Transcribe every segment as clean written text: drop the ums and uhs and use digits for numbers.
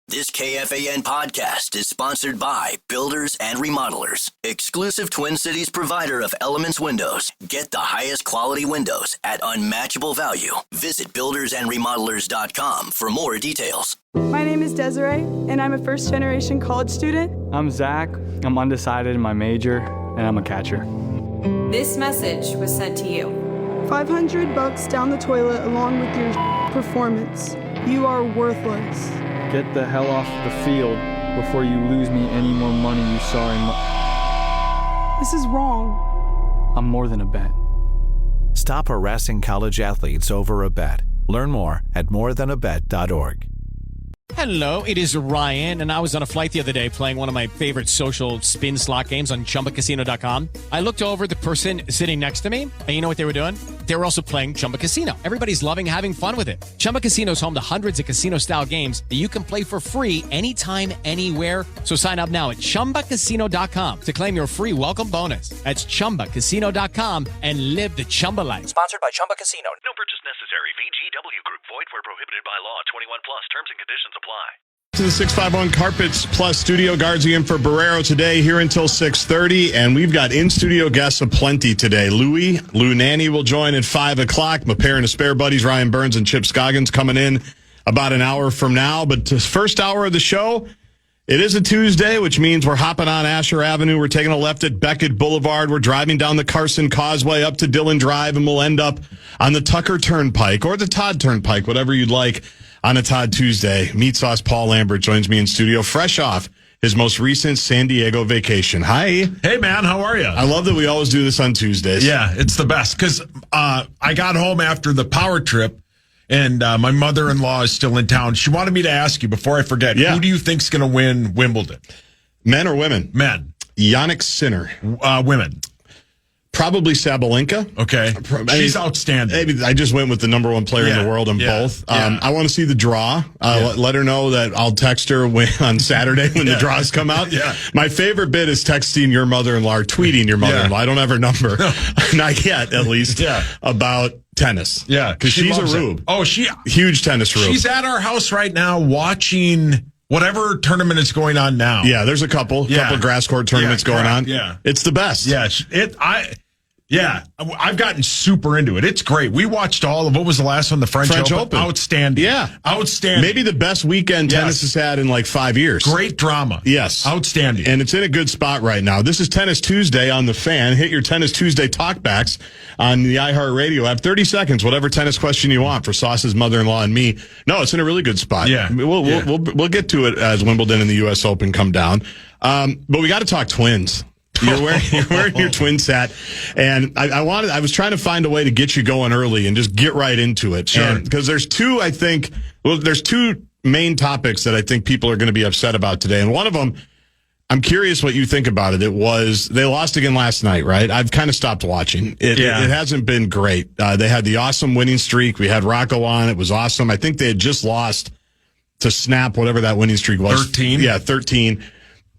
This KFAN podcast is sponsored by Builders and Remodelers, exclusive Twin Cities provider of Elements Windows. Get the highest quality windows at unmatchable value. Visit buildersandremodelers.com for more details. My name is Desiree, and I'm a first-generation college student. I'm Zach. I'm undecided in my major, and I'm a catcher. This message was sent to you. $500 down the toilet along with your performance. You are worthless. Get the hell off the field before you lose me any more money, you sorry This is wrong. I'm more than a bet. Stop harassing college athletes over a bet. Learn more at morethanabet.org. Hello, it is Ryan, and I was on a flight the other day playing one of my favorite social spin slot games on ChumbaCasino.com. I looked over at the person sitting next to me, and you know what they were doing? They were also playing Chumba Casino. Everybody's loving having fun with it. Chumba Casino is home to hundreds of casino-style games that you can play for free anytime, anywhere. So sign up now at ChumbaCasino.com to claim your free welcome bonus. That's ChumbaCasino.com and live the Chumba life. Sponsored by Chumba Casino. No purchase necessary. VGW Group. Void where prohibited by law. 21 plus. Terms and conditions apply. To the 651 Carpets Plus studio. Gaardsy in for Barreiro today, here until 6:30, and we've got in-studio guests aplenty today. Lou Nanny will join at 5 o'clock. My pair and a spare buddies, Ryan Burns and Chip Scoggins, coming in about an hour from now. But the first hour of the show, it is a Tuesday, which means we're hopping on Asher Avenue. We're taking a left at Beckett Boulevard. We're driving down the Carson Causeway up to Dillon Drive, and we'll end up on the Tucker Turnpike or the Todd Turnpike, whatever you'd like. On a Todd Tuesday, Meatsauce Paul Lambert joins me in studio, fresh off his most recent San Diego vacation. Hi. Hey, man. How are you? I love that we always do this on Tuesdays. Yeah, it's the best because I got home after the power trip, and my mother-in-law is still in town. She wanted me to ask you, before I forget, who do you think's going to win Wimbledon? Men or women? Men. Jannik Sinner. Women. Probably Sabalenka. Okay. She's outstanding. Maybe I just went with the number one player in the world in both. I want to see the draw. Let her know that I'll text her on Saturday when the draws come out. My favorite bit is texting your mother-in-law or tweeting your mother-in-law. I don't have her number. Not yet, at least. About tennis. Yeah. Because she's a rube. Oh, huge tennis rube. She's at our house right now watching whatever tournament is going on now. Yeah, there's a couple grass court tournaments going on. Yeah. It's the best. Yeah, I've gotten super into it. It's great. We watched all of, what was the last one? The French Open. Outstanding. Yeah. Outstanding. Maybe the best weekend tennis has had in like 5 years. Great drama. Yes. Outstanding. And it's in a good spot right now. This is Tennis Tuesday on the Fan. Hit your Tennis Tuesday talkbacks on the iHeartRadio app. 30 seconds, whatever tennis question you want for Sauce's mother-in-law and me. No, it's in a really good spot. Yeah. We'll get to it as Wimbledon and the U.S. Open come down. But we got to talk Twins. You're wearing your Twins hat, and I was trying to find a way to get you going early and just get right into it. Sure. Because there's two main topics that I think people are going to be upset about today. And one of them, I'm curious what you think about it. It was, they lost again last night, right? I've kind of stopped watching. It hasn't been great. They had the awesome winning streak. We had Rocco on. It was awesome. I think they had just lost to snap whatever that winning streak was. 13? Yeah, 13.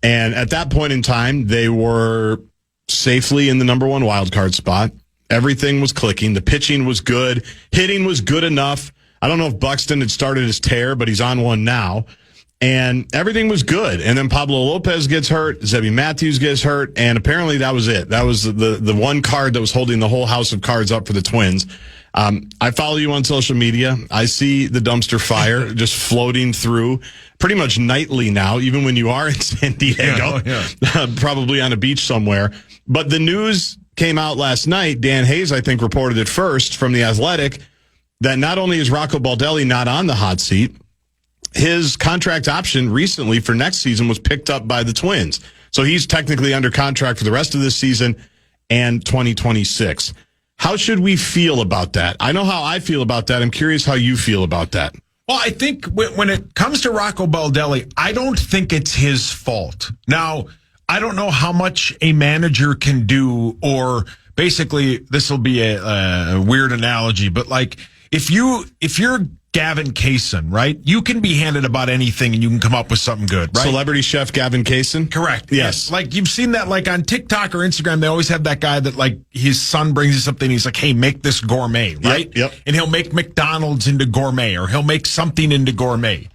And at that point in time, they were safely in the number one wild card spot. Everything was clicking. The pitching was good. Hitting was good enough. I don't know if Buxton had started his tear, but he's on one now. And everything was good. And then Pablo Lopez gets hurt. Zebby Matthews gets hurt. And apparently that was it. That was the one card that was holding the whole house of cards up for the Twins. I follow you on social media. I see the dumpster fire just floating through pretty much nightly now, even when you are in San Diego, probably on a beach somewhere. But the news came out last night. Dan Hayes, I think, reported it first from The Athletic, that not only is Rocco Baldelli not on the hot seat, his contract option recently for next season was picked up by the Twins. So he's technically under contract for the rest of this season and 2026. How should we feel about that? I know how I feel about that. I'm curious how you feel about that. Well, I think when it comes to Rocco Baldelli, I don't think it's his fault. Now, I don't know how much a manager can do, or basically, this will be a weird analogy, but like if you're Gavin Kaysen, right? You can be handed about anything and you can come up with something good, right? Celebrity chef Gavin Kaysen? Correct. Yes. Like you've seen that like on TikTok or Instagram, they always have that guy that like his son brings you something. He's like, hey, make this gourmet, right? Yep. And he'll make McDonald's into gourmet, or he'll make something into gourmet.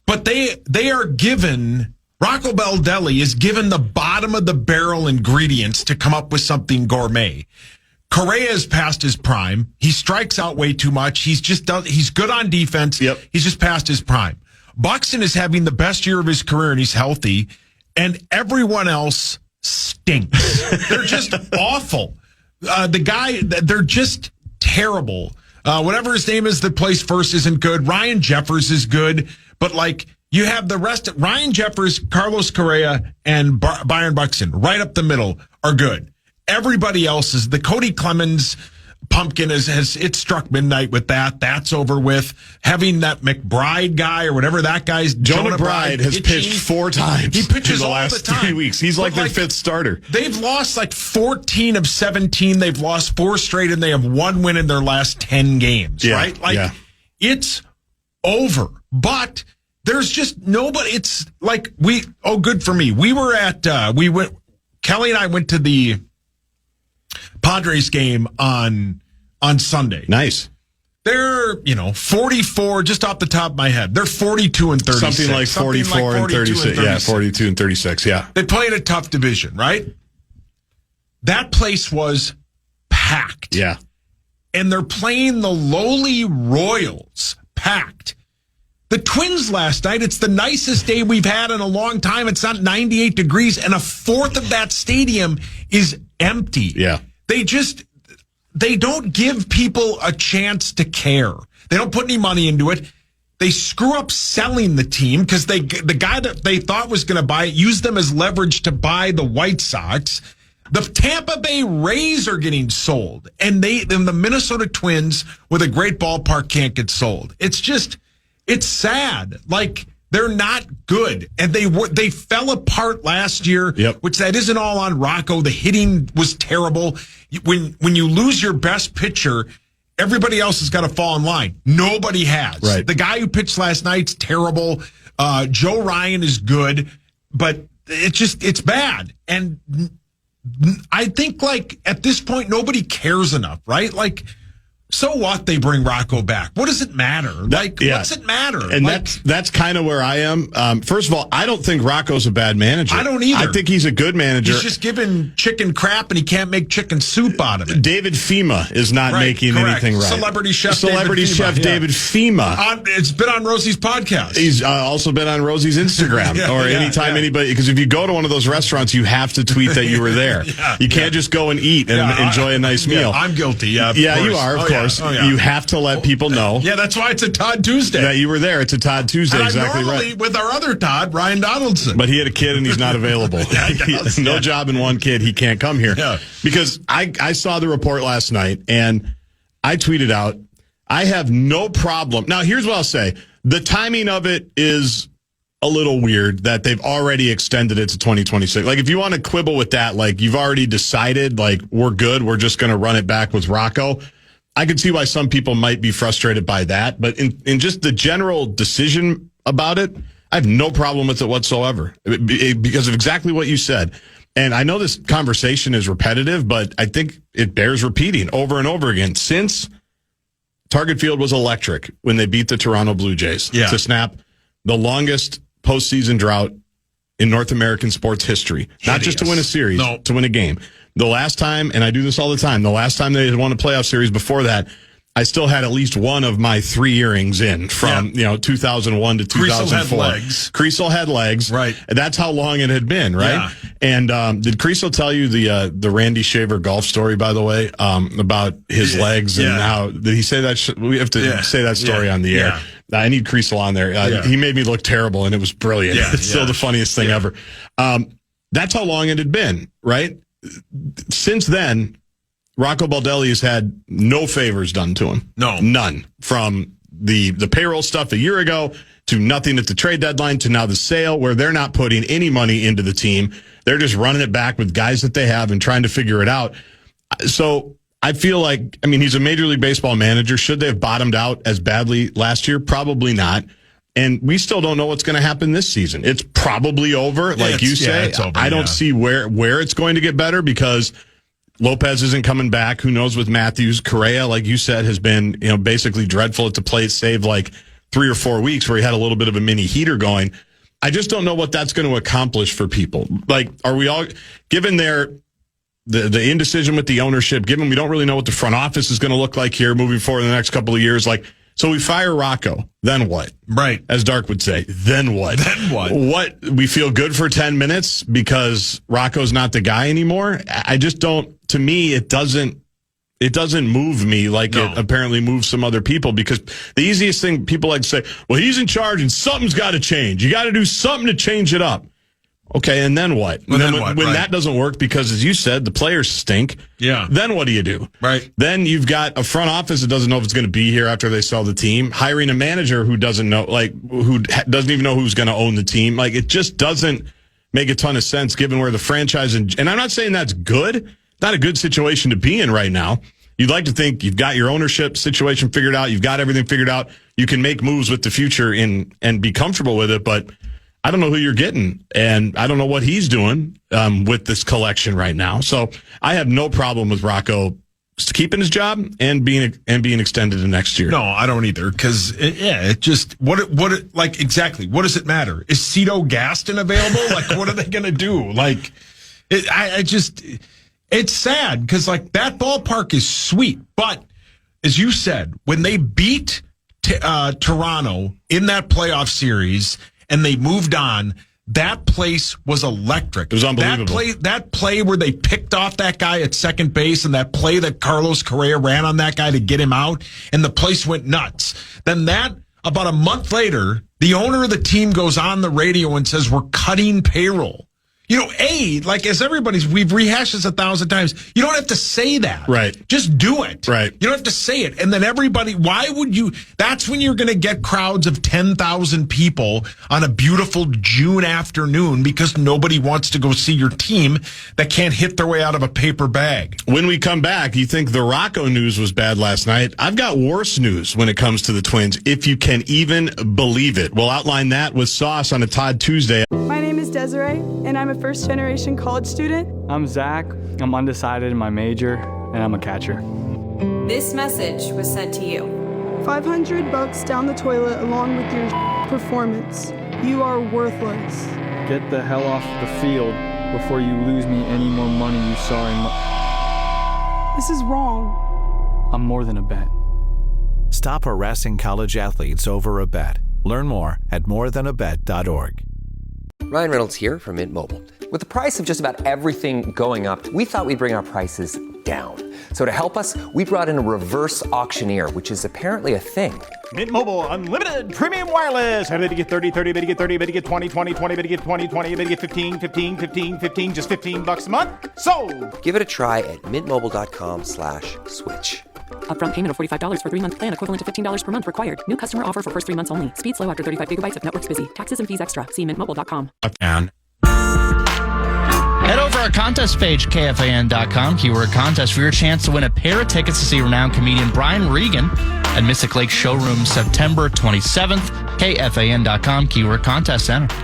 But they are given, Rocco Baldelli is given the bottom of the barrel ingredients to come up with something gourmet. Correa is past his prime. He strikes out way too much. He's good on defense. Yep. He's just past his prime. Buxton is having the best year of his career and he's healthy. And everyone else stinks. They're just awful. They're just terrible. Whatever his name is that plays first isn't good. Ryan Jeffers is good. But you have the rest. Ryan Jeffers, Carlos Correa, and Byron Buxton right up the middle are good. Everybody else is the Cody Clemens pumpkin has it struck midnight with that. That's over with. Having that McBride guy or whatever that guy's Joe McBride has pitched 4 times. He pitches in the last all the time. 3 weeks. He's like their 5th starter. They've lost 14 of 17. They've lost 4 straight, and they have 1 win in their last 10 games. Yeah, right? It's over. But there's just nobody. It's good for me. We were at Kelly and I went to the Padres game on Sunday. Nice. They're, 44, just off the top of my head. They're 42 and 36. Something like 44 and 36. Yeah, 42 and 36, yeah. They play in a tough division, right? That place was packed. Yeah. And they're playing the lowly Royals, packed. The Twins last night, it's the nicest day we've had in a long time. It's not 98 degrees, and a fourth of that stadium is empty. Yeah. They don't give people a chance to care. They don't put any money into it. They screw up selling the team because the guy that they thought was going to buy it used them as leverage to buy the White Sox. The Tampa Bay Rays are getting sold, and the Minnesota Twins with a great ballpark can't get sold. It's sad. They're not good, and they fell apart last year. Yep. Which that isn't all on Rocco. The hitting was terrible. When you lose your best pitcher, everybody else has got to fall in line. Nobody has. Right. The guy who pitched last night's terrible. Joe Ryan is good, but it's bad. And I think at this point nobody cares enough, right? So what? They bring Rocco back. What does it matter? What's it matter? And that's kind of where I am. First of all, I don't think Rocco's a bad manager. I don't either. I think he's a good manager. He's just giving chicken crap, and he can't make chicken soup out of it. David Fema is not making anything right. Celebrity chef David Fema. It's been on Rosie's podcast. He's also been on Rosie's Instagram anytime anybody, because if you go to one of those restaurants, you have to tweet that you were there. You can't just go and eat and enjoy a nice meal. I'm guilty. Yeah, you are, of course. You have to let people know. Yeah, that's why it's a Todd Tuesday. That you were there. It's a Todd Tuesday. And exactly normally right. With our other Todd, Ryan Donaldson. But he had a kid and he's not available. No job and one kid. He can't come here. Yeah. Because I saw the report last night and I tweeted out, I have no problem. Now, here's what I'll say. The timing of it is a little weird that they've already extended it to 2026. If you want to quibble with that, you've already decided, we're good. We're just going to run it back with Rocco. I could see why some people might be frustrated by that, but in just the general decision about it, I have no problem with it whatsoever because of exactly what you said. And I know this conversation is repetitive, but I think it bears repeating over and over again. Since Target Field was electric when they beat the Toronto Blue Jays to snap the longest postseason drought in North American sports history. Not just to win a series, to win a game. The last time, and I do this all the time, the last time they had won a playoff series before that, I still had at least one of my 3 earrings in from 2001 to 2004. Creasel had legs. Right. That's how long it had been, right? Yeah. And did Creasel tell you the Randy Shaver golf story, by the way, about his legs and how did he say that? We have to say that story on the air. I need Creasel on there. He made me look terrible, and it was brilliant. It's still the funniest thing ever. That's how long it had been, right? Since then, Rocco Baldelli has had no favors done to him. No. None. From the payroll stuff a year ago to nothing at the trade deadline to now the sale, where they're not putting any money into the team. They're just running it back with guys that they have and trying to figure it out. So I feel he's a Major League Baseball manager. Should they have bottomed out as badly last year? Probably not. And we still don't know what's going to happen this season. It's probably over, like you say. It's over, I don't see where it's going to get better because Lopez isn't coming back. Who knows with Matthews? Correa, like you said, has been basically dreadful at the plate, save 3 or 4 weeks where he had a little bit of a mini heater going. I just don't know what that's going to accomplish for people. Like, are we all, given the indecision with the ownership, given we don't really know what the front office is going to look like here moving forward in the next couple of years, like, so we fire Rocco, then what? Right. As Dark would say, then what? Then what? What? We feel good for 10 minutes because Rocco's not the guy anymore? I just don't, to me, it doesn't move me like it apparently moves some other people, because the easiest thing people like to say, well, he's in charge and something's got to change. You got to do something to change it up. Okay, and then what? Well, when that doesn't work, because as you said, the players stink. Yeah. Then what do you do? Right. Then you've got a front office that doesn't know if it's going to be here after they sell the team. Hiring a manager who doesn't know, who doesn't even know who's going to own the team. Like, it just doesn't make a ton of sense given where the franchise and I'm not saying that's good. Not a good situation to be in right now. You'd like to think you've got your ownership situation figured out. You've got everything figured out. You can make moves with the future and be comfortable with it, but I don't know who you're getting, and I don't know what he's doing with this collection right now. So I have no problem with Rocco keeping his job and being extended to next year. No, I don't either, because it just exactly what does it matter? Is Cito Gaston available? Like, what are they going to do? Like, it's sad because like that ballpark is sweet, but as you said, when they beat Toronto in that playoff series and they moved on, that place was electric. It was unbelievable. That play where they picked off that guy at second base, and that play that Carlos Correa ran on that guy to get him out, and the place went nuts. Then about a month later, the owner of the team goes on the radio and says, we're cutting payroll. You know, we've rehashed this 1,000 times. You don't have to say that. Right. Just do it. Right. You don't have to say it. And then why would you? That's when you're going to get crowds of 10,000 people on a beautiful June afternoon because nobody wants to go see your team that can't hit their way out of a paper bag. When we come back, you think the Rocco news was bad last night. I've got worse news when it comes to the Twins, if you can even believe it. We'll outline that with Sauce on a Todd Tuesday. My name is Desiree, and I'm a first-generation college student. I'm Zach. I'm undecided in my major, and I'm a catcher. This message was sent to you. $500 down the toilet along with your performance. You are worthless. Get the hell off the field before you lose me any more money you saw in This is wrong. I'm more than a bet. Stop harassing college athletes over a bet. Learn more at morethanabet.org. Ryan Reynolds here from Mint Mobile. With the price of just about everything going up, we thought we'd bring our prices down. So to help us, we brought in a reverse auctioneer, which is apparently a thing. Mint Mobile Unlimited Premium Wireless. How to get 30, 30, bit to get 30, bit to get 20, 20, 20, bit to get 20, 20, bit to get 15, 15, 15, 15, just $15 a month? Sold! Give it a try at mintmobile.com/switch. Upfront payment of $45 for 3-month plan, equivalent to $15 per month required. New customer offer for first 3 months only. Speed slow after 35 gigabytes if network's busy. Taxes and fees extra. See mintmobile.com. Head over our contest page, KFAN.com, keyword contest, for your chance to win a pair of tickets to see renowned comedian Brian Regan at Mystic Lake Showroom September 27th. KFAN.com, keyword contest center.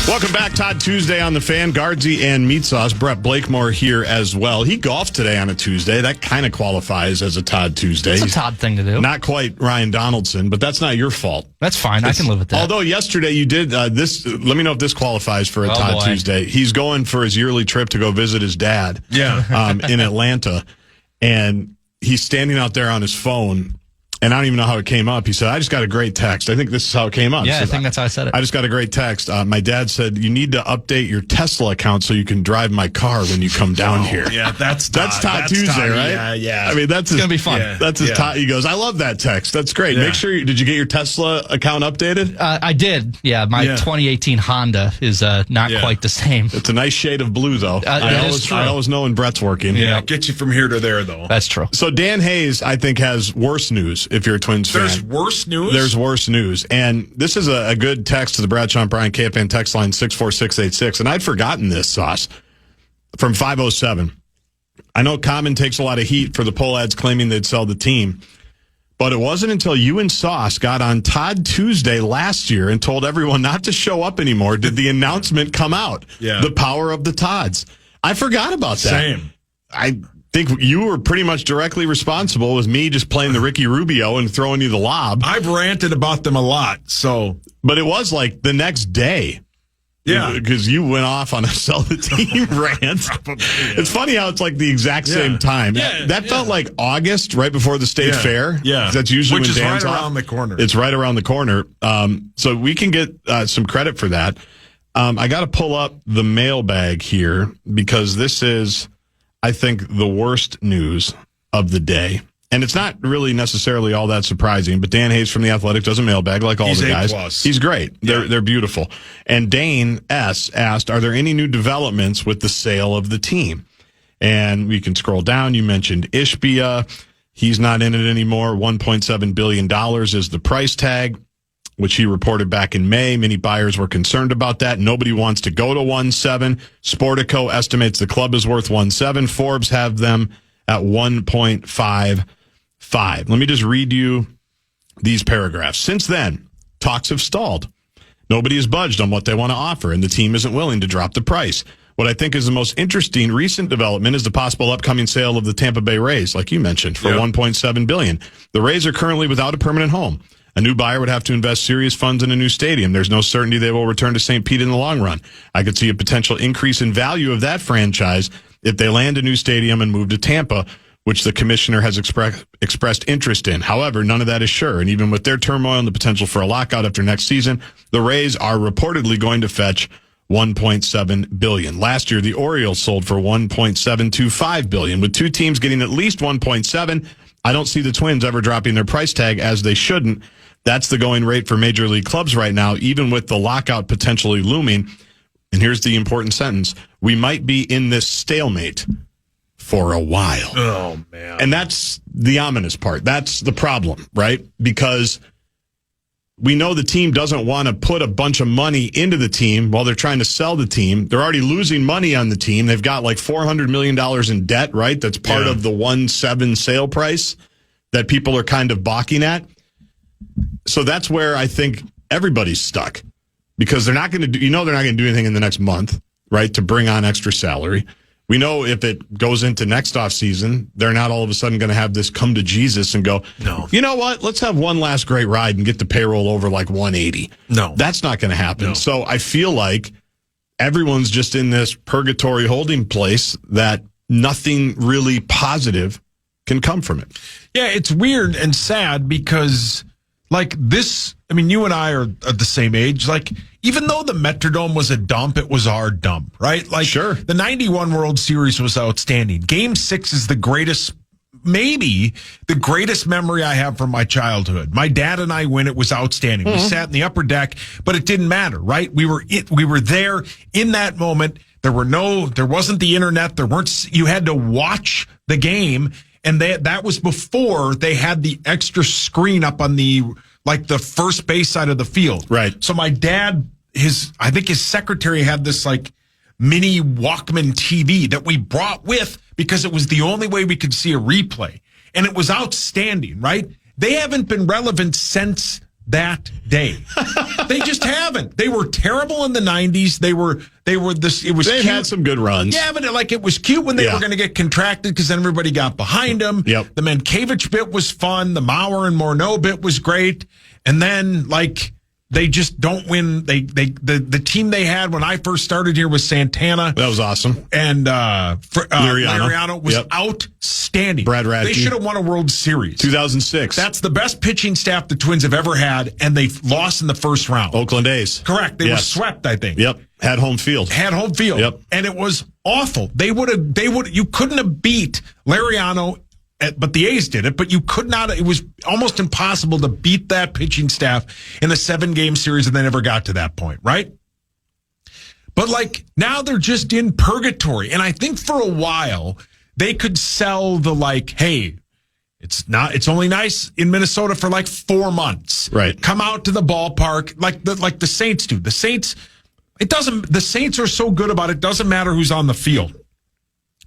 Welcome back, Todd Tuesday on the Fan. Gaardsy and Meatsauce. Brett Blakemore here as well. He golfed today on a Tuesday. That kind of qualifies as a Todd Tuesday. It's a Todd thing to do. Not quite Ryan Donaldson, but that's not your fault. That's fine. I can live with that. Although yesterday you did this. Let me know if this qualifies for a Todd Tuesday. He's going for his yearly trip to go visit his dad in Atlanta. And he's standing out there on his phone. And I don't even know how it came up. He said, I just got a great text. I think this is how it came up. Yeah, I think that's how I said it. I just got a great text. My dad said, you need to update your Tesla account so you can drive my car when you come down here. Yeah, that's Todd Tuesday, Todd, right? Yeah. I mean, that's going to be fun. That's his Todd. He goes, I love that text. That's great. Yeah. Make sure, did you get your Tesla account updated? I did. Yeah, my 2018 Honda is not quite the same. It's a nice shade of blue, though. I always know when Brett's working. Yeah, get you from here to there, though. That's true. So Dan Hayes, I think, has worse news if you're a Twins fan. There's worse news? There's worse news. And this is a good text to the Bradshaw and Brian KFAN text line 64686. And I'd forgotten this, Sauce, from 507. I know Common takes a lot of heat for the poll ads claiming they'd sell the team. But it wasn't until you and Sauce got on Todd Tuesday last year and told everyone not to show up anymore did the announcement come out. Yeah. The power of the Todds. I forgot about that. Same. I think you were pretty much directly responsible with me just playing the Ricky Rubio and throwing you the lob. I've ranted about them a lot, but it was like the next day. Yeah. Because you went off on a sell the team rant. Probably, yeah. It's funny how it's like the exact same time. Yeah, that felt like August, right before the state fair. Yeah. That's usually Which when Dan's is right off. around the corner. It's right around the corner. So we can get some credit for that. I got to pull up the mailbag here because this is, I think, the worst news of the day. And it's not really necessarily all that surprising, but Dan Hayes from The Athletic does a mailbag like all the guys. A+. He's great. They're beautiful. And Dane S. asked, are there any new developments with the sale of the team? And we can scroll down. You mentioned Ishbia. He's not in it anymore. $1.7 billion is the price tag, which he reported back in May. Many buyers were concerned about that. Nobody wants to go to 1.7. Sportico estimates the club is worth 1.7. Forbes have them at 1.55. Let me just read you these paragraphs. Since then, talks have stalled. Nobody has budged on what they want to offer, and the team isn't willing to drop the price. What I think is the most interesting recent development is the possible upcoming sale of the Tampa Bay Rays, like you mentioned, for $1.7 billion. The Rays are currently without a permanent home. A new buyer would have to invest serious funds in a new stadium. There's no certainty they will return to St. Pete in the long run. I could see a potential increase in value of that franchise if they land a new stadium and move to Tampa, which the commissioner has expressed interest in. However, none of that is sure. And even with their turmoil and the potential for a lockout after next season, the Rays are reportedly going to fetch $1.7 billion. Last year, the Orioles sold for $1.725 billion. With two teams getting at least $1.7, I don't see the Twins ever dropping their price tag, as they shouldn't. That's the going rate for major league clubs right now, even with the lockout potentially looming. And here's the important sentence. We might be in this stalemate for a while. Oh, man. And that's the ominous part. That's the problem, right? Because we know the team doesn't want to put a bunch of money into the team while they're trying to sell the team. They're already losing money on the team. They've got like $400 million in debt, right? That's part of the 1.7 sale price that people are kind of balking at. So that's where I think everybody's stuck, because they're not going to do, they're not going to do anything in the next month, right, to bring on extra salary. We know if it goes into next offseason, they're not all of a sudden going to have this come to Jesus and go, no, you know what? Let's have one last great ride and get the payroll over like 180. No. That's not going to happen. No. So I feel like everyone's just in this purgatory holding place that nothing really positive can come from it. Yeah, it's weird and sad because, like, this, I mean, you and I are at the same age. Like, even though the Metrodome was a dump, it was our dump, right? Like, sure. The 91 World Series was outstanding. Game 6 is the greatest, maybe the greatest memory I have from my childhood. My dad and I win. It was outstanding. We sat in the upper deck, but it didn't matter, right? We were there in that moment. There wasn't the internet. You had to watch the game. And that was before they had the extra screen up on the first base side of the field. Right. So my dad, I think his secretary had this like mini Walkman TV that we brought with because it was the only way we could see a replay. And it was outstanding, right? They haven't been relevant since that day. They just haven't. They were terrible in the 90s. They've had some good runs. Yeah, but it was cute when they were going to get contracted because then everybody got behind them. Yep. The Mankiewicz bit was fun. The Maurer and Morneau bit was great. And then, they just don't win. The team they had when I first started here was Santana. That was awesome. And Liriano was outstanding. Brad Radke. They should have won a World Series. 2006. That's the best pitching staff the Twins have ever had, and they lost in the first round. Oakland A's. Correct. They were swept, I think. Yep. Had home field. Yep. And it was awful. You couldn't have beat Liriano, but the A's did it, but you could not. It was almost impossible to beat that pitching staff in a 7-game series, and they never got to that point, right? But now they're just in purgatory. And I think for a while they could sell hey, it's only nice in Minnesota for 4 months. Right. Come out to the ballpark like the Saints do. The Saints are so good about it. Doesn't matter who's on the field.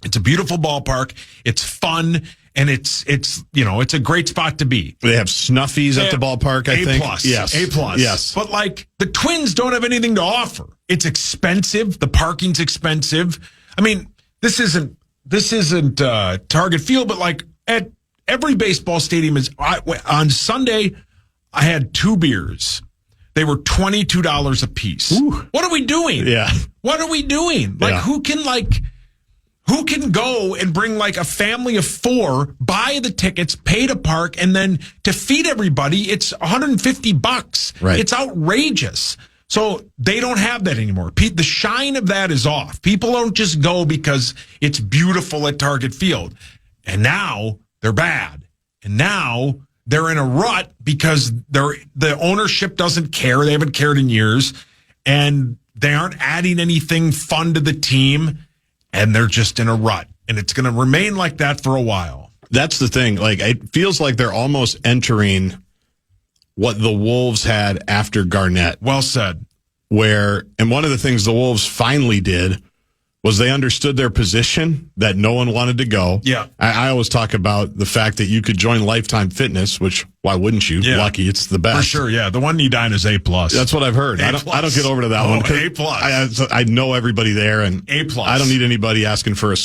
It's a beautiful ballpark. It's fun. And it's a great spot to be. They have Snuffies at the ballpark, I think. A+. Yes. A+. Yes. But the Twins don't have anything to offer. It's expensive. The parking's expensive. I mean, this isn't Target Field, but like at every baseball stadium on Sunday, I had 2 beers. They were $22 a piece. Ooh. What are we doing? Yeah. What are we doing? Like, yeah. who can go and bring like a family of 4, buy the tickets, pay to park, and then to feed everybody, it's $150. Right. It's outrageous. So they don't have that anymore. The shine of that is off. People don't just go because it's beautiful at Target Field. And now they're bad. And now they're in a rut because the ownership doesn't care. They haven't cared in years. And they aren't adding anything fun to the team. And they're just in a rut. And it's going to remain like that for a while. That's the thing. Like, it feels like they're almost entering what the Wolves had after Garnett. Well said. And one of the things the Wolves finally did was they understood their position that no one wanted to go. Yeah. I always talk about the fact that you could join Lifetime Fitness, which why wouldn't you? Yeah. Lucky, it's the best. For sure, yeah. The one you dine is A+. That's what I've heard. I don't get over to that one. A+. I know everybody there, and A+. I don't need anybody asking for a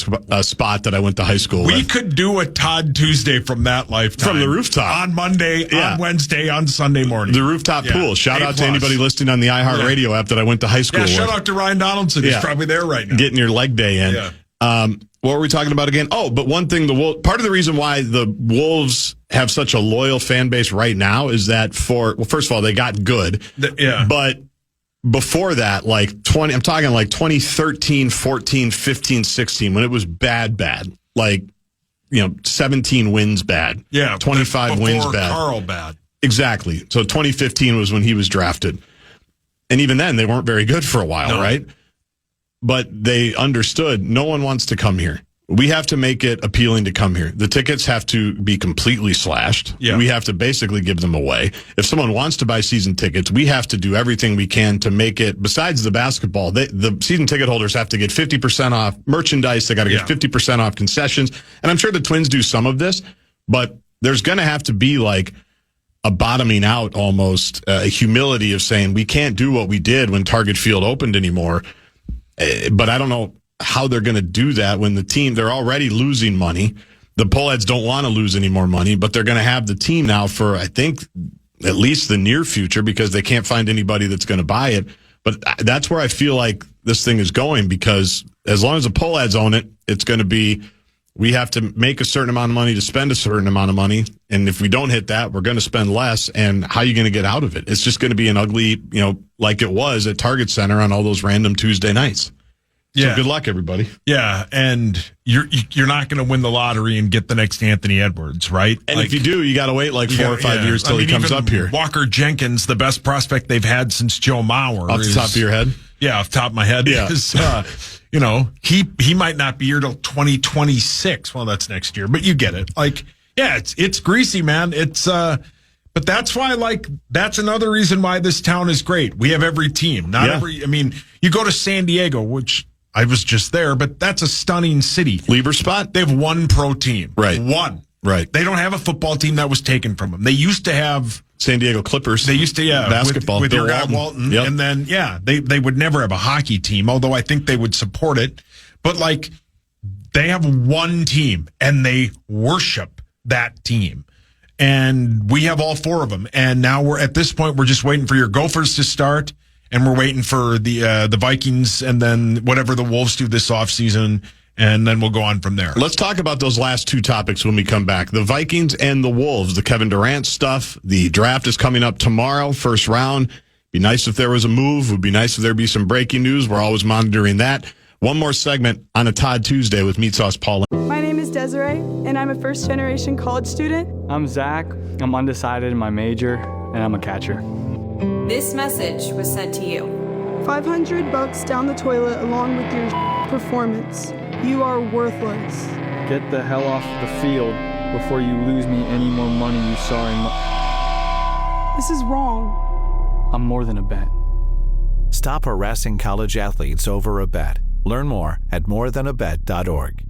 spot that I went to high school with. We could do a Todd Tuesday from that Lifetime. From the rooftop. On Monday, on Wednesday, on Sunday morning. The rooftop pool. Shout out to anybody listening on the iHeartRadio app that I went to high school with. Shout out to Ryan Donaldson. He's probably there right now. Getting your leg day in. Yeah. What were we talking about again? Oh, but one thing, part of the reason why the Wolves have such a loyal fan base right now is that first of all, they got good. But before that, I'm talking like 2013, 14, 15, 16, when it was bad. Like, 17 wins bad. Yeah. 25 wins bad. Carl bad. Exactly. So 2015 was when he was drafted. And even then, they weren't very good for a while, right? But they understood no one wants to come here. We have to make it appealing to come here. The tickets have to be completely slashed. Yeah. We have to basically give them away. If someone wants to buy season tickets, we have to do everything we can to make it, besides the basketball, the season ticket holders have to get 50% off merchandise. They got to get 50% off concessions. And I'm sure the Twins do some of this, but there's going to have to be like a bottoming out almost, a humility of saying we can't do what we did when Target Field opened anymore. But I don't know how they're going to do that when they're already losing money. The Poleheads don't want to lose any more money, but they're going to have the team now for, I think, at least the near future because they can't find anybody that's going to buy it. But that's where I feel like this thing is going because as long as the Poleheads own it, it's going to be, we have to make a certain amount of money to spend a certain amount of money. And if we don't hit that, we're going to spend less. And how are you going to get out of it? It's just going to be an ugly, like it was at Target Center on all those random Tuesday nights. So good luck, everybody. Yeah, and you're not going to win the lottery and get the next Anthony Edwards, right? And if you do, you got to wait like 4 or 5 years till he comes up here. Walker Jenkins, the best prospect they've had since Joe Mauer. Off the top of your head? Yeah, off the top of my head. Yeah. Is, he might not be here till 2026. Well, that's next year, but you get it. Like, yeah, it's greasy, man. It's but that's why, that's another reason why this town is great. We have every team. You go to San Diego, which I was just there, but that's a stunning city. Lieber spot? They have one pro team. Right. One. Right. They don't have a football team that was taken from them. They used to have San Diego Clippers. They used to, basketball with your guy Walton. Yep. And then, they would never have a hockey team, although I think they would support it. But they have one team and they worship that team. And we have all 4 of them. And now we're at this point, we're just waiting for your Gophers to start. And we're waiting for the Vikings and then whatever the Wolves do this offseason, and then we'll go on from there. Let's talk about those last 2 topics when we come back. The Vikings and the Wolves, the Kevin Durant stuff. The draft is coming up tomorrow, first round. Be nice if there was a move. Would be nice if there be some breaking news. We're always monitoring that. One more segment on a Todd Tuesday with Meatsauce Paul. My name is Desiree, and I'm a first-generation college student. I'm Zach. I'm undecided in my major, and I'm a catcher. This message was sent to you. $500 down the toilet along with your performance. You are worthless. Get the hell off the field before you lose me any more money you saw in This is wrong. I'm more than a bet. Stop harassing college athletes over a bet. Learn more at morethanabet.org.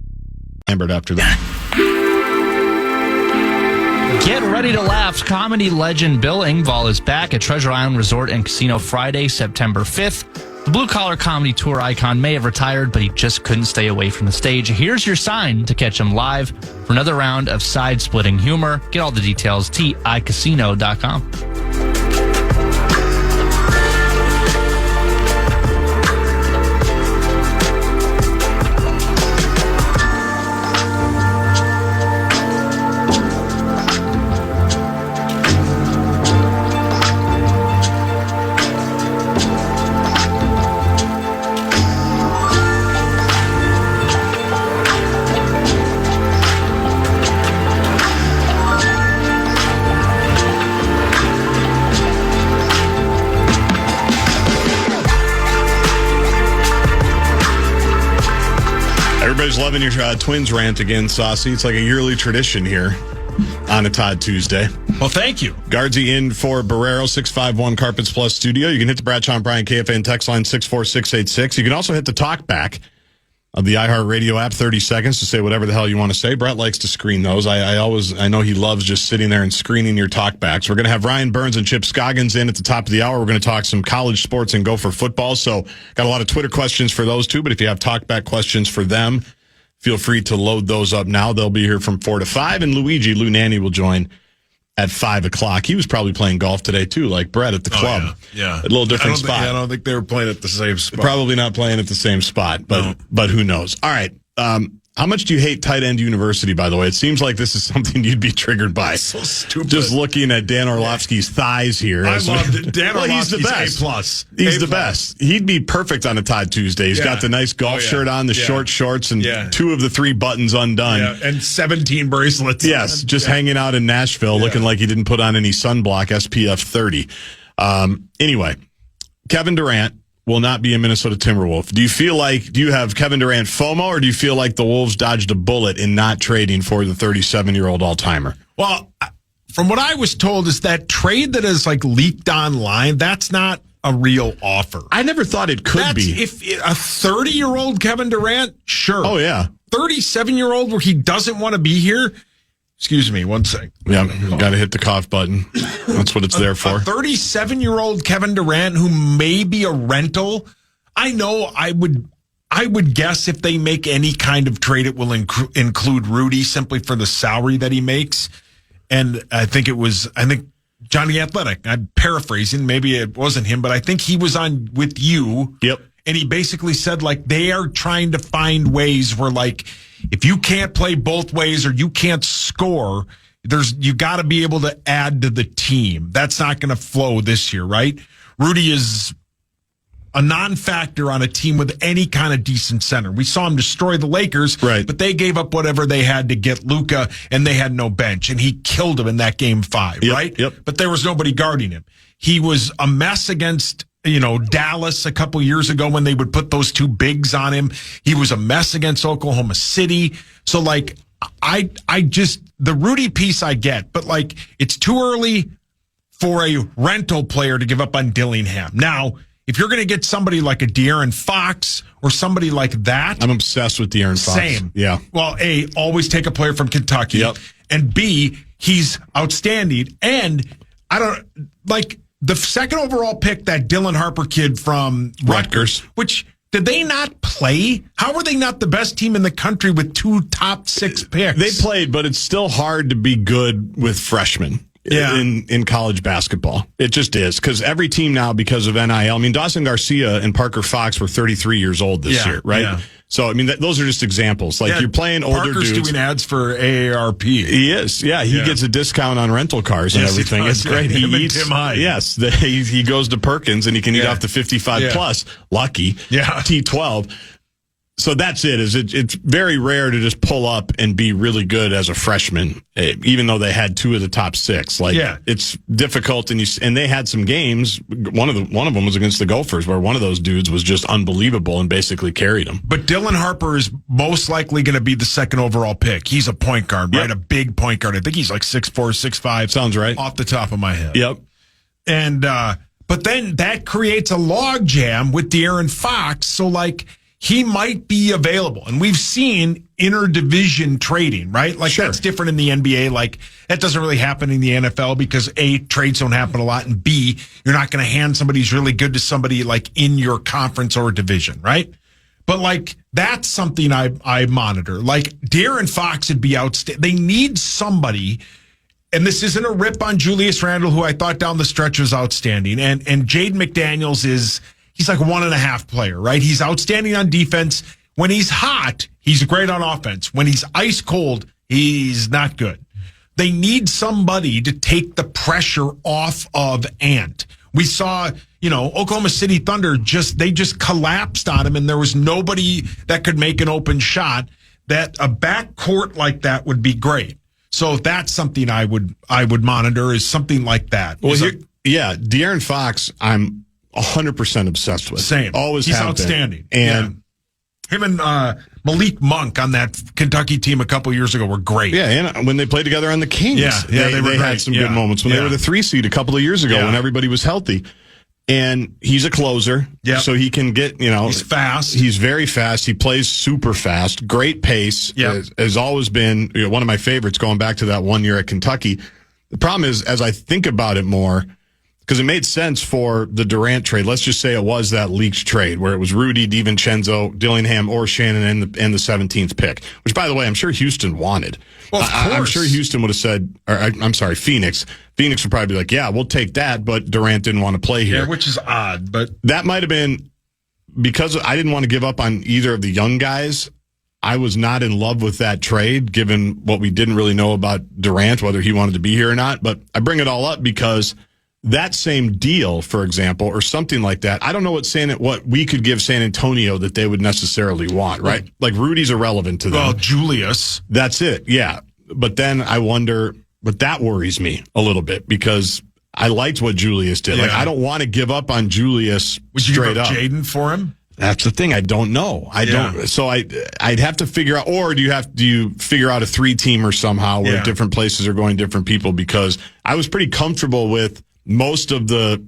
Ambered after that. Get ready to laugh. Comedy legend Bill Engvall is back at Treasure Island Resort and Casino Friday, September 5th The blue-collar comedy tour icon may have retired, but he just couldn't stay away from the stage. Here's your sign to catch him live for another round of side-splitting humor. Get all the details, TICasino.com. Everybody's loving your Twins rant again, Saucy. It's like a yearly tradition here on a Todd Tuesday. Well, thank you. Gaardsy in for Barreiro, 651 Carpets Plus Studio. You can hit the Bradshaw and Bryan KFAN text line 64686. You can also hit the talk back of the iHeartRadio app, 30 seconds to say whatever the hell you want to say. Brett likes to screen those. I know he loves just sitting there and screening your talkbacks. We're going to have Ryan Burns and Chip Scoggins in at the top of the hour. We're going to talk some college sports and Gopher football. So got a lot of Twitter questions for those two, but if you have talkback questions for them, feel free to load those up now. They'll be here from 4 to 5, and Lou Nanny will join at 5 o'clock. He was probably playing golf today, too, like Brett at the club. Yeah. A little different spot. I don't think they were playing at the same spot. Probably not playing at the same spot, but who knows? All right. How much do you hate Tight End University, by the way? It seems like this is something you'd be triggered by. So stupid. Just looking at Dan Orlovsky's thighs here. I love it. Dan Orlovsky's he's the best. He's the best. He'd be perfect on a Todd Tuesday. He's got the nice golf shirt on, the short shorts, and 2 of the 3 buttons undone. Yeah, and 17 bracelets. Yes, just hanging out in Nashville looking like he didn't put on any sunblock, SPF 30. Anyway, Kevin Durant will not be a Minnesota Timberwolf. Do you have Kevin Durant FOMO, or do you feel like the Wolves dodged a bullet in not trading for the 37-year-old all-timer? Well, from what I was told, is that trade that is like leaked online, that's not a real offer. I never thought it could be. If a 30-year-old Kevin Durant, sure. Oh, yeah. 37-year-old where he doesn't want to be here. Excuse me, one sec. Yeah, got to hit the cough button. That's what it's there for. A 37-year-old Kevin Durant who may be a rental. I know I would guess if they make any kind of trade, it will include Rudy simply for the salary that he makes. And I think Johnny Athletic, I'm paraphrasing, maybe it wasn't him, but I think he was on with you. Yep. And he basically said, like, they are trying to find ways where, like, if you can't play both ways or you can't score, you got to be able to add to the team. That's not going to flow this year, right? Rudy is a non-factor on a team with any kind of decent center. We saw him destroy the Lakers, right? But they gave up whatever they had to get Luka, and they had no bench, and he killed him in that game 5, right? Yep. But there was nobody guarding him. He was a mess against Dallas a couple years ago when they would put those 2 bigs on him. He was a mess against Oklahoma City. So, like, the Rudy piece I get, but, like, it's too early for a rental player to give up on Dillingham. Now, if you're going to get somebody like a De'Aaron Fox or somebody like that. I'm obsessed with De'Aaron Fox. Same. Yeah. Well, A, always take a player from Kentucky. Yep. And B, he's outstanding. And the second overall pick, that Dylan Harper kid from Rutgers, which did they not play? How were they not the best team in the country with 2 top 6 picks? They played, but it's still hard to be good with freshmen. In college basketball. It just is. Because every team now, because of NIL, I mean, Dawson Garcia and Parker Fox were 33 years old this year, right? Yeah. So, I mean, those are just examples. Like, you're playing older Parker's dudes. Doing ads for AARP. He is. Yeah, he gets a discount on rental cars and everything. It's great. He eats. Yes, he goes to Perkins and he can eat off the 55 plus. Lucky. Yeah. T12. So that's it. It's very rare to just pull up and be really good as a freshman, even though they had 2 of the top 6. It's difficult, and they had some games. One of them was against the Gophers, where one of those dudes was just unbelievable and basically carried them. But Dylan Harper is most likely going to be the second overall pick. He's a point guard, right? A big point guard. I think he's like 6'4", 6'5". Sounds right. Off the top of my head. Yep. And but then that creates a log jam with De'Aaron Fox. So, like, he might be available. And we've seen interdivision trading, right? Like that's different in the NBA. Like that doesn't really happen in the NFL because A, trades don't happen a lot, and B, you're not going to hand somebody who's really good to somebody like in your conference or division, right? But like that's something I monitor. Like De'Aaron Fox would be outstanding. They need somebody. And this isn't a rip on Julius Randle, who I thought down the stretch was outstanding. And Jaden McDaniels he's like a 1.5 player, right? He's outstanding on defense. When he's hot, he's great on offense. When he's ice cold, he's not good. They need somebody to take the pressure off of Ant. We saw, Oklahoma City Thunder they just collapsed on him, and there was nobody that could make an open shot. That a backcourt like that would be great. So that's something I would monitor, is something like that. Well, De'Aaron Fox, I'm 100% obsessed with. Same. Always He's have outstanding. Been. And him and Malik Monk on that Kentucky team a couple years ago were great. Yeah, and when they played together on the Kings, they had some good moments. When they were the 3 seed a couple of years ago, when everybody was healthy. And he's a closer, so he can get, he's fast. He's very fast. He plays super fast. Great pace. Has always been one of my favorites going back to that 1 year at Kentucky. The problem is, as I think about it more, because it made sense for the Durant trade. Let's just say it was that leaked trade where it was Rudy, DiVincenzo, Dillingham, or Shannon and the 17th pick, which, by the way, I'm sure Houston wanted. Well, of course. I'm sure Houston would have said, I'm sorry, Phoenix. Phoenix would probably be like, yeah, we'll take that, but Durant didn't want to play here. Yeah, which is odd, but that might have been because I didn't want to give up on either of the young guys. I was not in love with that trade, given what we didn't really know about Durant, whether he wanted to be here or not. But I bring it all up because that same deal, for example, or something like that, I don't know what we could give San Antonio that they would necessarily want, right? Like Rudy's irrelevant to them. Well, Julius. That's it, yeah. But then I wonder, but that worries me a little bit because I liked what Julius did. Yeah. Like I don't want to give up on Julius Would you straight give up up. Jaden for him? That's the thing. I don't know. I don't. So I'd have to figure out, or do you figure out a 3-teamer somehow where different places are going different people? Because I was pretty comfortable with most of the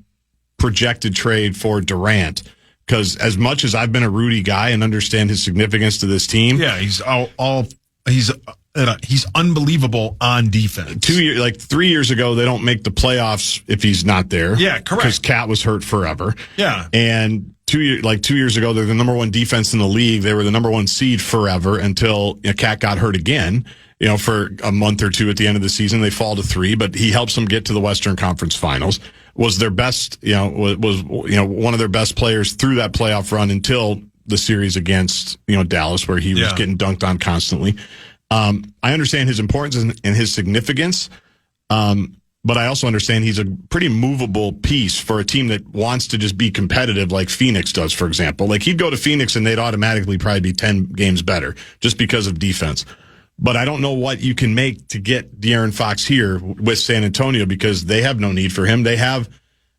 projected trade for Durant, because as much as I've been a Rudy guy and understand his significance to this team, he's unbelievble on defense. 3 years ago, they don't make the playoffs if he's not there. Yeah, correct. Because Cat was hurt forever. Yeah, and 2 years ago, they're the number 1 defense in the league. They were the number 1 seed forever until Cat got hurt again. For a month or two at the end of the season, they fall to 3, but he helps them get to the Western Conference Finals. Was their best, was one of their best players through that playoff run until the series against, Dallas, where he was getting dunked on constantly. I understand his importance and his significance, but I also understand he's a pretty movable piece for a team that wants to just be competitive like Phoenix does, for example. Like he'd go to Phoenix and they'd automatically probably be 10 games better just because of defense. But I don't know what you can make to get De'Aaron Fox here with San Antonio because they have no need for him. They have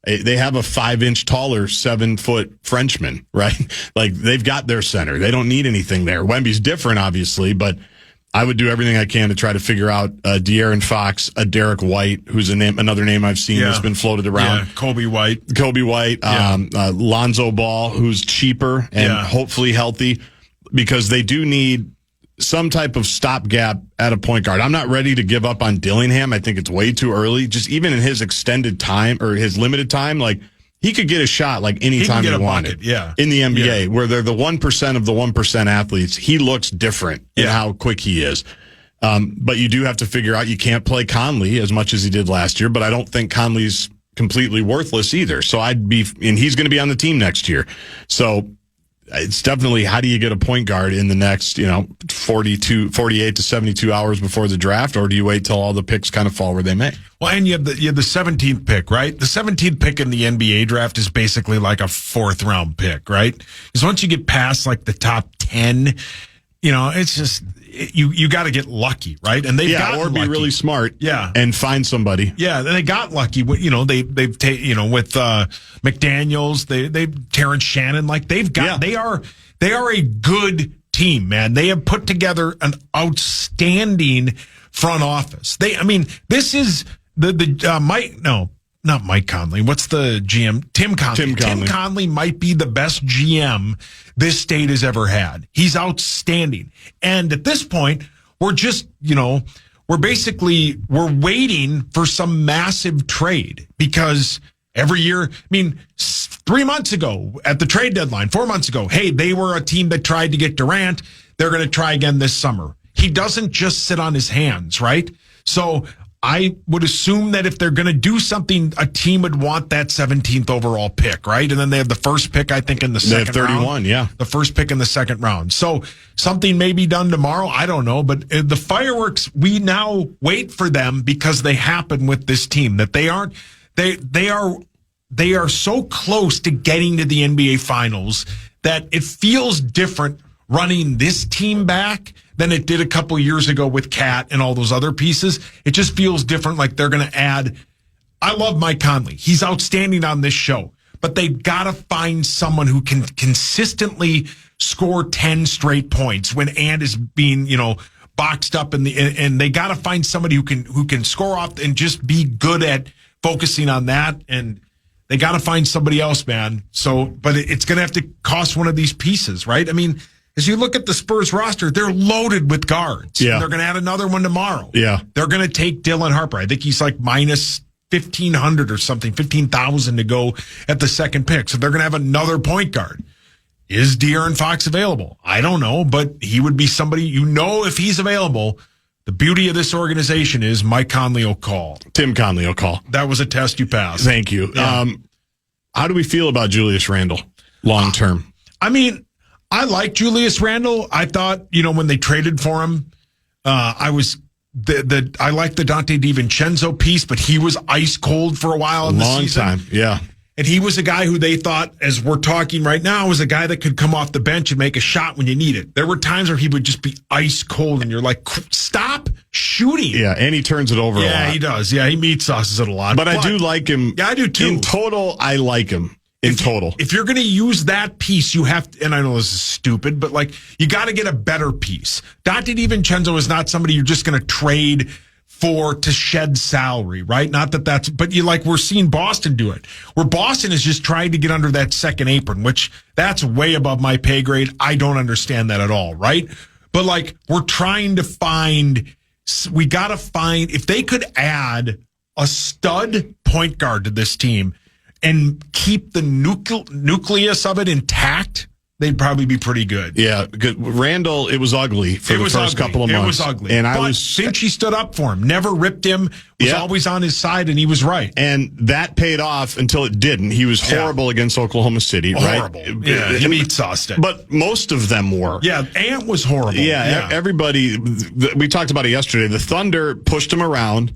a 5-inch taller, 7-foot Frenchman, right? Like they've got their center. They don't need anything there. Wemby's different, obviously, but I would do everything I can to try to figure out De'Aaron Fox, a Derek White, who's another name I've seen that's been floated around. Yeah, Kobe White, Lonzo Ball, who's cheaper and hopefully healthy, because they do need some type of stopgap at a point guard. I'm not ready to give up on Dillingham. I think it's way too early. Just even in his extended time or his limited time, like he could get a shot like anytime he wanted. In the NBA, where they're the 1% of the 1% athletes, he looks different in how quick he is. But you do have to figure out you can't play Conley as much as he did last year, but I don't think Conley's completely worthless either. So and he's going to be on the team next year. So it's definitely, how do you get a point guard in the next, 48 to 72 hours before the draft, or do you wait till all the picks kind of fall where they may? Well, and you have the 17th pick, right? The 17th pick in the NBA draft is basically like a 4th round pick, right? Because once you get past like the top 10, it's just you got to get lucky, right? And they've got or be lucky. really smart, and find somebody. Yeah, they got lucky. They've with McDaniels, they Terrence Shannon, like they've got they are a good team, man. They have put together an outstanding front office. This is not Mike Conley. What's the GM? Tim Conley. Tim Conley might be the best GM this state has ever had. He's outstanding. And at this point, we're just, we're waiting for some massive trade because every year, 3 months ago at the trade deadline, 4 months ago, hey, they were a team that tried to get Durant. They're going to try again this summer. He doesn't just sit on his hands, right? So I would assume that if they're going to do something, a team would want that 17th overall pick, right? And then they have the first pick, I think, in the second round. They have 31, yeah. The first pick in the second round. So something may be done tomorrow. I don't know. But the fireworks, we now wait for them because they happen with this team. That they are so close to getting to the NBA Finals that it feels different running this team back than it did a couple years ago with Cat and all those other pieces. It just feels different, like they're going to add. I love Mike Conley. He's outstanding on this show, but they've got to find someone who can consistently score 10 straight points when Ant is being, boxed up and they got to find somebody who can score off and just be good at focusing on that. And they got to find somebody else, man. So, but it's going to have to cost one of these pieces, right? As you look at the Spurs roster, they're loaded with guards. Yeah. They're going to add another one tomorrow. Yeah. They're going to take Dylan Harper. I think he's like minus 1,500 or something, 15,000 to go at the second pick. So they're going to have another point guard. Is De'Aaron Fox available? I don't know, but he would be somebody, if he's available. The beauty of this organization is Mike Conley will call. Tim Conley will call. That was a test you passed. Thank you. Yeah. How do we feel about Julius Randle long term? I like Julius Randle. I thought, when they traded for him, I liked the Dante DiVincenzo piece, but he was ice cold for a while in the season. Long time, yeah. And he was a guy who they thought, as we're talking right now, was a guy that could come off the bench and make a shot when you need it. There were times where he would just be ice cold, and you're like, stop shooting. Yeah, and he turns it over a lot. Yeah, he does. Yeah, he Meatsauces it a lot. But I do like him. Yeah, I do too. In total, I like him. If you're going to use that piece, you have to, and I know this is stupid, but you got to get a better piece. Dante DiVincenzo is not somebody you're just going to trade to shed salary, right? Not that but we're seeing Boston do it, where Boston is just trying to get under that second apron, which that's way above my pay grade. I don't understand that at all, right? But we're trying to we got to find, if they could add a stud point guard to this team and keep the nucleus of it intact, they'd probably be pretty good. Yeah, good. Randall, it was ugly for the first couple of months. It was ugly. And Finchie stood up for him, never ripped him, was always on his side, and he was right. And that paid off until it didn't. He was horrible against Oklahoma City, horrible. Right? Yeah, he Meatsauced it. But most of them were. Yeah, Ant was horrible. Yeah, everybody, we talked about it yesterday. The Thunder pushed him around,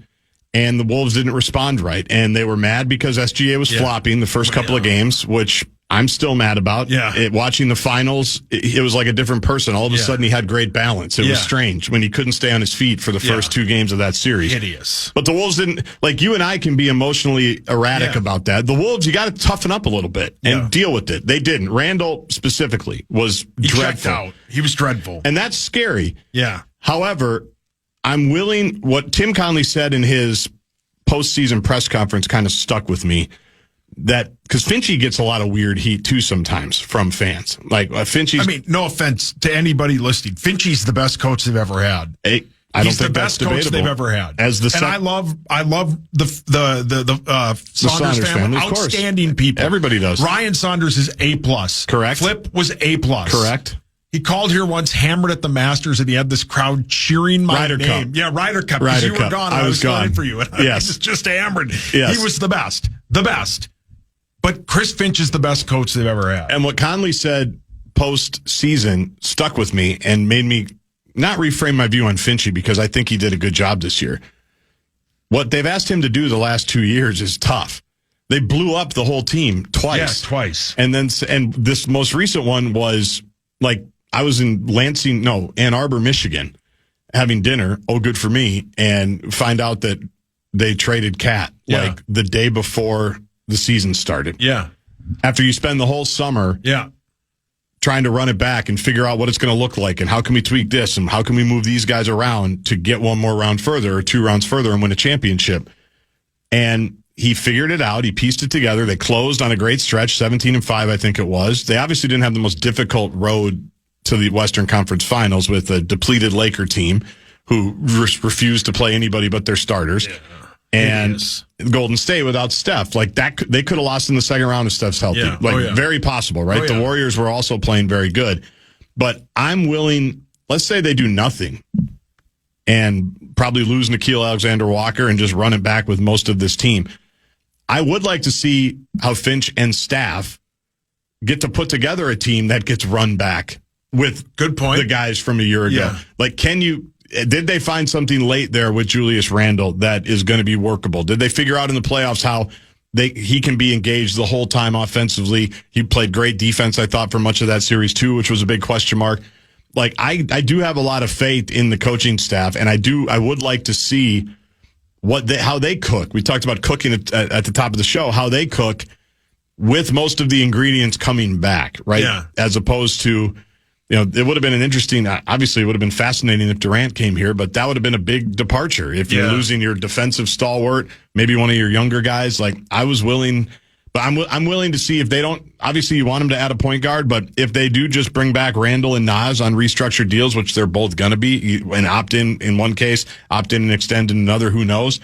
and the Wolves didn't respond right. And they were mad because SGA was flopping the first couple of games, which I'm still mad about. Yeah. Watching the finals, it was like a different person. All of a sudden, he had great balance. It was strange when he couldn't stay on his feet for the first two games of that series. Hideous. But the Wolves didn't, you and I can be emotionally erratic about that. The Wolves, you got to toughen up a little bit and deal with it. They didn't. Randall specifically was dreadful. Checked out. He was dreadful. And that's scary. Yeah. However, I'm willing, what Tim Conley said in his postseason press conference kind of stuck with me, that because Finchie gets a lot of weird heat too sometimes from fans. Finchie's. No offense to anybody listening. Finchie's the best coach they've ever had. I don't think that's debatable. He's the best coach they've ever had. I love the Saunders family. Outstanding people. Everybody does. Ryan Saunders is A+. Correct. Flip was A+. Correct. He called here once, hammered at the Masters, and he had this crowd cheering my Ryder name. Cup. Yeah, Ryder Cup. Because you were gone. I was gone for you. And I was just hammered. Yes. He was the best. The best. But Chris Finch is the best coach they've ever had. And what Conley said post-season stuck with me and made me not reframe my view on Finchie, because I think he did a good job this year. What they've asked him to do the last 2 years is tough. They blew up the whole team twice. Yeah, twice. And this most recent one was I was in Ann Arbor, Michigan, having dinner. Oh, good for me. And find out that they traded Cat the day before the season started. Yeah. After you spend the whole summer trying to run it back and figure out what it's going to look like and how can we tweak this and how can we move these guys around to get one more round further or 2 rounds further and win a championship. And he figured it out. He pieced it together. They closed on a great stretch, 17-5, I think it was. They obviously didn't have the most difficult road to the Western Conference Finals with a depleted Laker team who refused to play anybody but their starters. Yeah. And Golden State without Steph, like that, they could have lost in the second round if Steph's healthy. Yeah. Very possible, right? The Warriors were also playing very good. But I'm willing, let's say they do nothing and probably lose Nickeil Alexander-Walker and just run it back with most of this team. I would like to see how Finch and staff get to put together a team that gets run back with the guys from a year ago. Yeah. Like, did they find something late there with Julius Randle that is going to be workable? Did they figure out in the playoffs how he can be engaged the whole time offensively? He played great defense, I thought, for much of that series too, which was a big question mark. Like, I do have a lot of faith in the coaching staff, and I would like to see how they cook. We talked about cooking at the top of the show, how they cook with most of the ingredients coming back, right? Yeah. As opposed to, it would have been obviously it would have been fascinating if Durant came here, but that would have been a big departure. If you're losing your defensive stalwart, maybe one of your younger guys, like I was willing, but I'm willing to see if they don't, obviously you want them to add a point guard, but if they do just bring back Randall and Naz on restructured deals, which they're both going to be, and opt in one case, opt in and extend in another, who knows?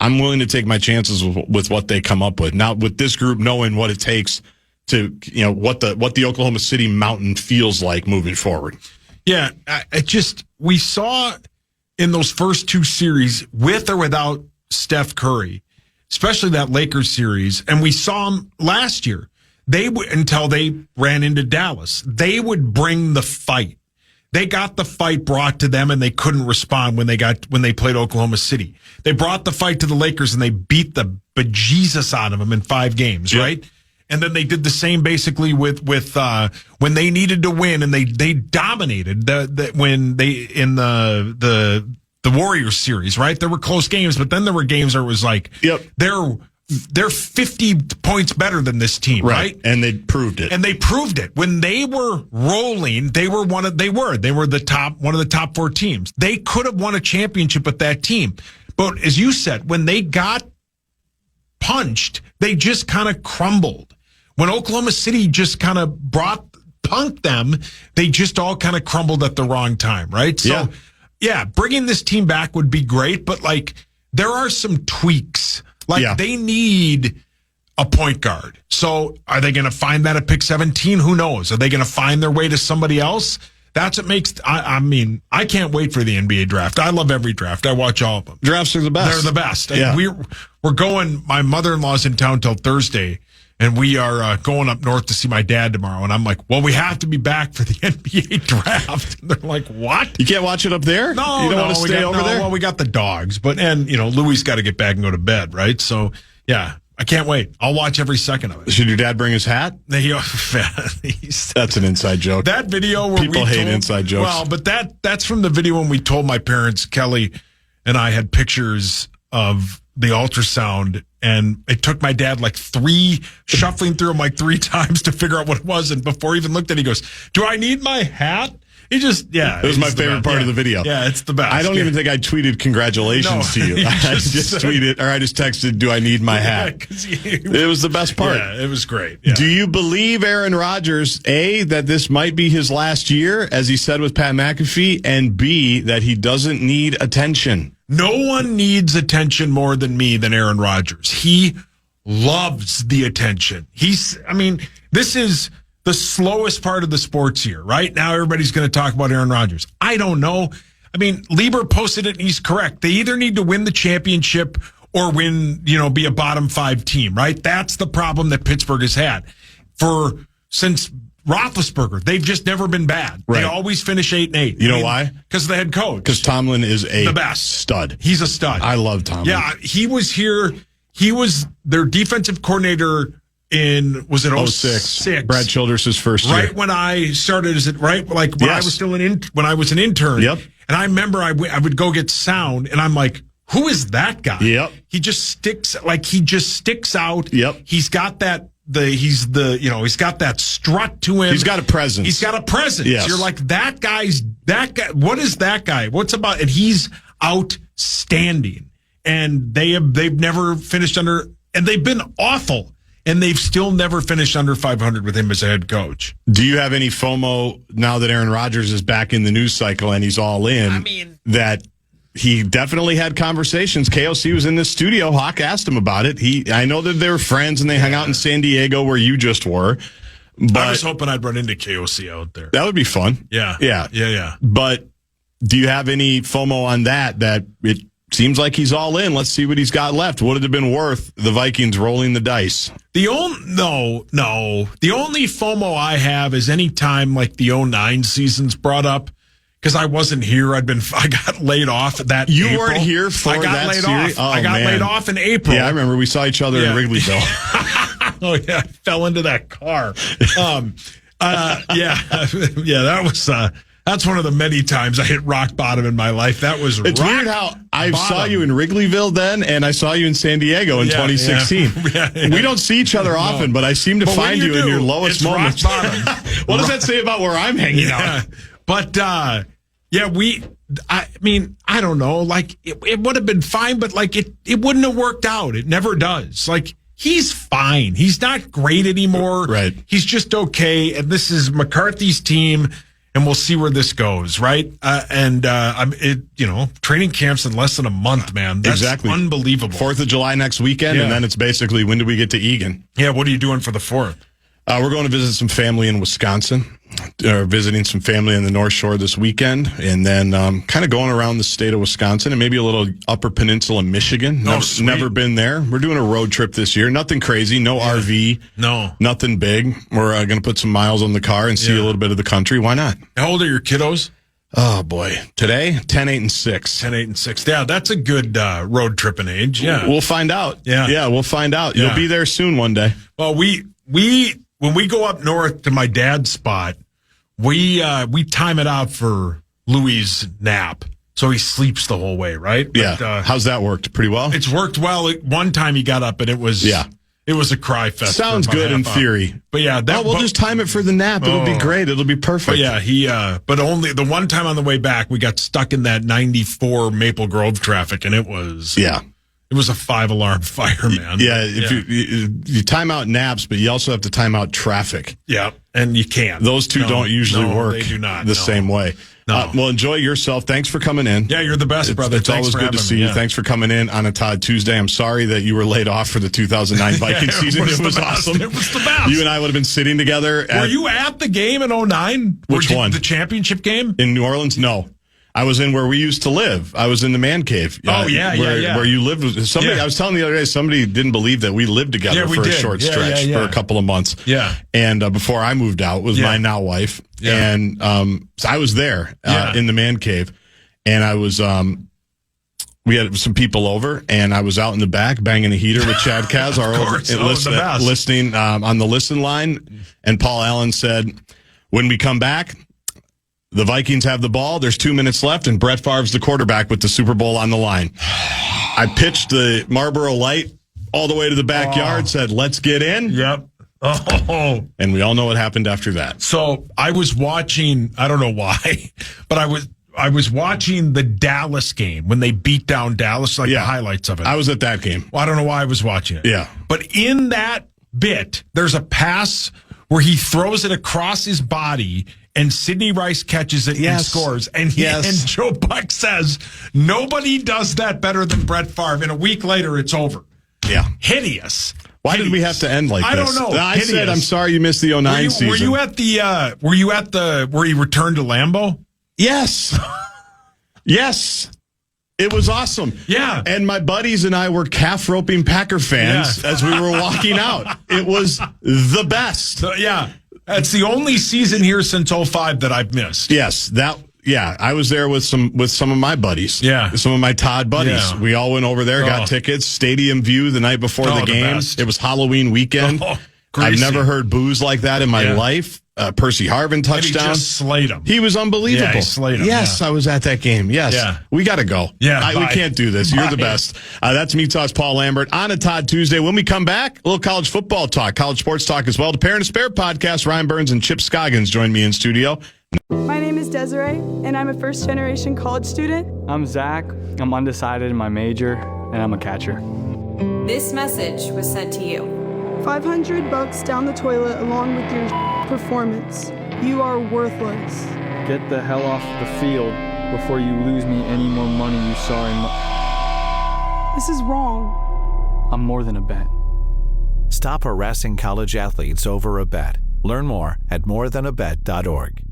I'm willing to take my chances with what they come up with. Now, with this group knowing what it takes to, what the Oklahoma City Mountain feels like moving forward. Yeah, we saw in those first two series, with or without Steph Curry, especially that Lakers series, and we saw them last year, until they ran into Dallas, they would bring the fight. They got the fight brought to them, and they couldn't respond when they played Oklahoma City. They brought the fight to the Lakers, and they beat the bejesus out of them in 5 games, right? And then they did the same basically with when they needed to win, and they dominated when they in the Warriors series, right? There were close games, but then there were games where it was like, they're 50 points better than this team, right? And they proved it. When they were rolling, they were one of the top 4 teams. They could have won a championship with that team. But as you said, when they got punched, they just kind of crumbled. When Oklahoma City just kind of punked them, they just all kind of crumbled at the wrong time, right? So, bringing this team back would be great, but like there are some tweaks. They need a point guard. So are they going to find that at pick 17? Who knows? Are they going to find their way to somebody else? That's what makes, I can't wait for the NBA draft. I love every draft. I watch all of them. Drafts are the best. They're the best. Yeah. And we're going, my mother-in-law's in town till Thursday, and we are going up north to see my dad tomorrow. And I'm like, well, we have to be back for the NBA draft. And they're like, what? You can't watch it up there? No, you don't want to stay over there? Well, we got the dogs, Louis got to get back and go to bed, right? So, yeah. I can't wait. I'll watch every second of it. Should your dad bring his hat? That's an inside joke. That video where people hate inside jokes. Well, but that's from the video when we told my parents, Kelly and I had pictures of the ultrasound, and it took my dad shuffling through them 3 times to figure out what it was. And before he even looked at it, he goes, "Do I need my hat?" He just, it was my favorite part of the video. Yeah, it's the best. I don't even think I tweeted congratulations to you. I just tweeted, or I just texted, "Do I need my hat?" It was the best part. Yeah, it was great. Yeah. Do you believe Aaron Rodgers, A, that this might be his last year, as he said with Pat McAfee, and B, that he doesn't need attention? No one needs attention more than Aaron Rodgers. He loves the attention. This is the slowest part of the sports year. Right now, everybody's going to talk about Aaron Rodgers. I don't know. Lieber posted it, and he's correct. They either need to win the championship or be a bottom 5 team, right? That's the problem that Pittsburgh has had. Since Roethlisberger, they've just never been bad. Right. They always finish 8-8. You know why? Because of the head coach. Because Tomlin is the best stud. He's a stud. I love Tomlin. Yeah, he was here. He was their defensive coordinator was it 06? Brad Childress' first year. Right when I started, when I was still when I was an intern. Yep. And I remember I would go get sound, and I'm like, who is that guy? Yep. He just sticks out. Yep. He's got that he's got that strut to him. He's got a presence. Yes. You're like, that guy. What is that guy? What's about? And he's outstanding. And they've never finished under And they've been awful. And they've still never finished under 500 with him as a head coach. Do you have any FOMO now that Aaron Rodgers is back in the news cycle and he's all in? That he definitely had conversations. KOC was in the studio. Hawk asked him about it. I know that they were friends and they hung out in San Diego where you just were. But I was hoping I'd run into KOC out there. That would be fun. Yeah. But do you have any FOMO on that it seems like he's all in? Let's see what he's got left. Would it have been worth the Vikings rolling the dice? No. The only FOMO I have is any time like the 09 season's brought up, because I wasn't here. I got laid off at that. You April. weren't here for I got that laid series? off. I got laid off in April. Yeah, I remember we saw each other in Wrigleyville. Oh yeah, I fell into that car. That was. That's one of the many times I hit rock bottom in my life. That was It's weird how I saw you in Wrigleyville then, and I saw you in San Diego in 2016. Yeah. We don't see each other often, but I seem to find you in your lowest moments. Rock bottom. What does that say about where I'm hanging out? But, I don't know. Like, it would have been fine, but, like, it wouldn't have worked out. It never does. Like, he's fine. He's not great anymore. Right. He's just okay, and this is McCarthy's team. And we'll see where this goes, right? Training camp's in less than a month, man. That's exactly unbelievable. 4th of July next weekend, and then it's basically, when do we get to Egan? Yeah, what are you doing for the 4th? We're going to visit some family in Wisconsin, visiting some family in the North Shore this weekend, and then kind of going around the state of Wisconsin and maybe a little Upper Peninsula, Michigan. Never been there. We're doing a road trip this year. Nothing crazy, no RV. No. Nothing big. We're going to put some miles on the car and see a little bit of the country. Why not? How old are your kiddos? Oh, boy. Today, 10, 8, and 6. 10, 8, and 6. Yeah, that's a good road tripping age. Yeah. We'll find out. Yeah, we'll find out. Yeah. You'll be there soon one day. Well, when we go up north to my dad's spot, we time it out for Louis' nap. So he sleeps the whole way, right? Yeah. But, how's that worked? Pretty well? It's worked well. One time he got up and it was a cry fest. Sounds good in theory. But yeah, we'll just time it for the nap. It'll be great. It'll be perfect. But yeah, but only the one time on the way back, we got stuck in that 94 Maple Grove traffic, and it was It was a 5-alarm fire, man. Yeah, you time out naps, but you also have to time out traffic. Yeah, and you can't. Those two don't usually work they do not, the same way. No. Well, enjoy yourself. Thanks for coming in. Yeah, you're the best, brother. It's always good to see you. Thanks for coming in on a Todd Tuesday. I'm sorry that you were laid off for the 2009 Viking season. It was awesome. It was the best. You and I would have been sitting together. Were you at the game in 2009? Which one? The championship game? In New Orleans? No. I was in where we used to live. I was in the man cave. Where you lived with somebody. I was telling the other day, somebody didn't believe that we lived together for a short stretch for a couple of months. Yeah. And before I moved out was my now wife. Yeah. And so I was there in the man cave. And I was we had some people over, and I was out in the back banging a heater with Chad Kaz, listening on the listen line. And Paul Allen said, when we come back, the Vikings have the ball. There's 2 minutes left, and Brett Favre's the quarterback with the Super Bowl on the line. I pitched the Marlboro Light all the way to the backyard, said, let's get in. Yep. Oh. And we all know what happened after that. So I was watching, I don't know why, but I was watching the Dallas game when they beat down Dallas, the highlights of it. I was at that game. Well, I don't know why I was watching it. Yeah. But in that bit, there's a pass where he throws it across his body, and Sidney Rice catches it and scores. And and Joe Buck says, nobody does that better than Brett Favre. And a week later, it's over. Yeah. Hideous. Why did we have to end like this? I don't know. I said, I'm sorry you missed the 2009 season. Were you at where he returned to Lambeau? Yes. Yes. It was awesome. Yeah. And my buddies and I were calf roping Packer fans as we were walking out. It was the best. That's the only season here since 2005 that I've missed. Yes, I was there with some of my buddies. Yeah. Some of my Todd buddies. Yeah. We all went over there, got tickets, stadium view the night before the game. It was Halloween weekend. I've never heard booze like that in my life. Percy Harvin touchdown. And he just slayed him. He was unbelievable. Yeah, he slayed him. Yes, I was at that game. Yes. Yeah. We got to go. Yeah, we can't do this. You're the best. That's Meatsauce Paul Lambert on a Todd Tuesday. When we come back, a little college football talk, college sports talk as well. The Pair and Spare podcast, Ryan Burns and Chip Scoggins join me in studio. My name is Desiree, and I'm a first-generation college student. I'm Zach. I'm undecided in my major, and I'm a catcher. This message was sent to you. $500 down the toilet along with your performance. You are worthless. Get the hell off the field before you lose me any more money you saw in This is wrong. I'm more than a bet. Stop harassing college athletes over a bet. Learn more at morethanabet.org.